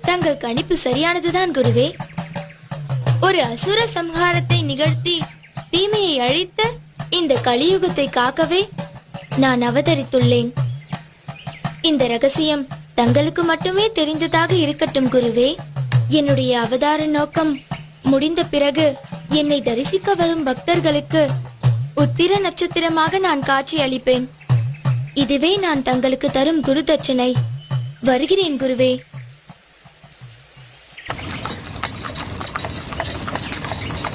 தங்கள் கணிப்பு சரியானதுதான் குருவே. ஒரு அசுர சம்ஹாரத்தை நிகழ்த்தி தீமையை அழித்து இந்த கலியுகத்தை காக்கவே நான் அவதரித்துள்ளேன். இந்த ரகசியம் தங்களுக்கு மட்டுமே தெரிந்ததாக இருக்கட்டும் குருவே. என்னுடைய அவதார நோக்கம் முடிந்த பிறகு என்னை தரிசிக்க வரும் பக்தர்களுக்கு உத்திர நட்சத்திரமாக நான் காட்சி அளிப்பேன். இதுவே நான் தங்களுக்கு தரும் குரு தட்சணை. வருகிறேன் குருவே.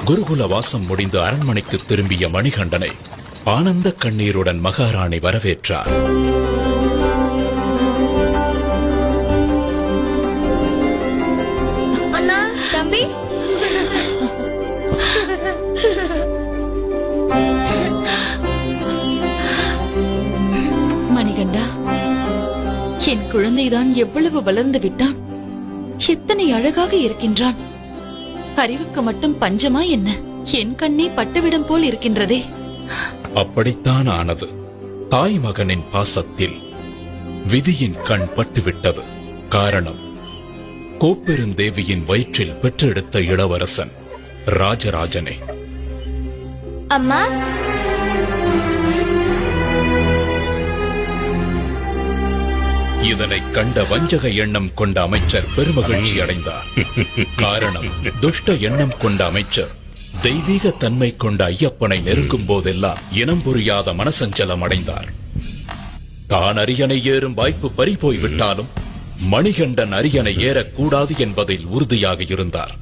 குருகுல வாசம் முடிந்து அரண்மனைக்கு திரும்பிய மணிகண்டனை ஆனந்த கண்ணீருடன் மகாராணி வரவேற்றார். அண்ணா, தம்பி, மணிகண்டா, என் குழந்தைதான் எவ்வளவு வளர்ந்து விட்டான். எத்தனை அழகாக இருக்கின்றான். அறிவுக்கு மட்டும் பஞ்சமா என்ன? என் கண்ணே பட்டுவிடும் போல் இருக்கின்றதே. அப்படித்தான் ஆனது. தாய் மகனின் பாசத்தில் விதியின் கண் பட்டுவிட்டது. காரணம், கோப்பெருந்தேவியின் வயிற்றில் பெற்றெடுத்த இளவரசன் ராஜராஜனே. அம்மா, இதனை கண்ட வஞ்சக எண்ணம் கொண்ட அமைச்சர் பெருமகிழ்ச்சி அடைந்தார். காரணம், துஷ்ட எண்ணம் கொண்ட அமைச்சர் தெய்வீக தன்மை கொண்ட ஐயப்பனை நெருங்கும் போதெல்லாம் இனம் புரியாத மனசஞ்சலம் அடைந்தார். தான் அரியணை ஏறும் வாய்ப்பு பறிபோய் விட்டாலும் மணிகண்டன் அரியணை ஏறக்கூடாது என்பதில் உறுதியாக இருந்தார்.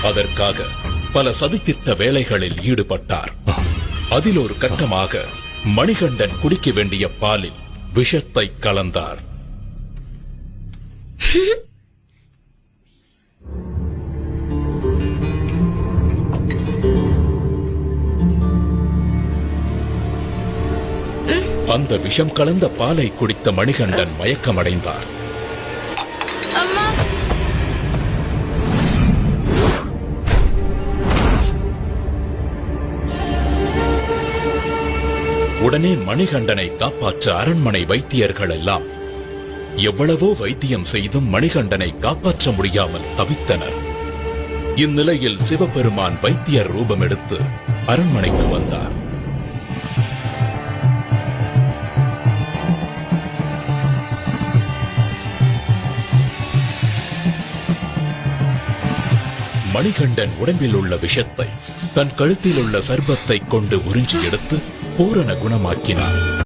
அதற்காக பல சதித்திட்ட வேலைகளில் ஈடுபட்டார். அதில் ஒரு கட்டமாக மணிகண்டன் குடிக்க வேண்டிய பாலில் விஷத்தை கலந்தார். அந்த விஷம் கலந்த பாலை குடித்த மணிகண்டன் மயக்கமடைந்தார். உடனே மணிகண்டனை காப்பாற்ற அரண்மனை வைத்தியர்கள் எல்லாம் எவ்வளவோ வைத்தியம் செய்தும் மணிகண்டனை காப்பாற்ற முடியாமல் தவித்தனர். இந்நிலையில் சிவபெருமான் வைத்தியர் ரூபம் எடுத்து அரண்மனைக்கு வந்தார். மணிகண்டன் உடம்பில் உள்ள விஷத்தை தன் கழுத்தில் உள்ள சர்பத்தை கொண்டு உறிஞ்சி எடுத்து பூரண குணமாக்கினார்.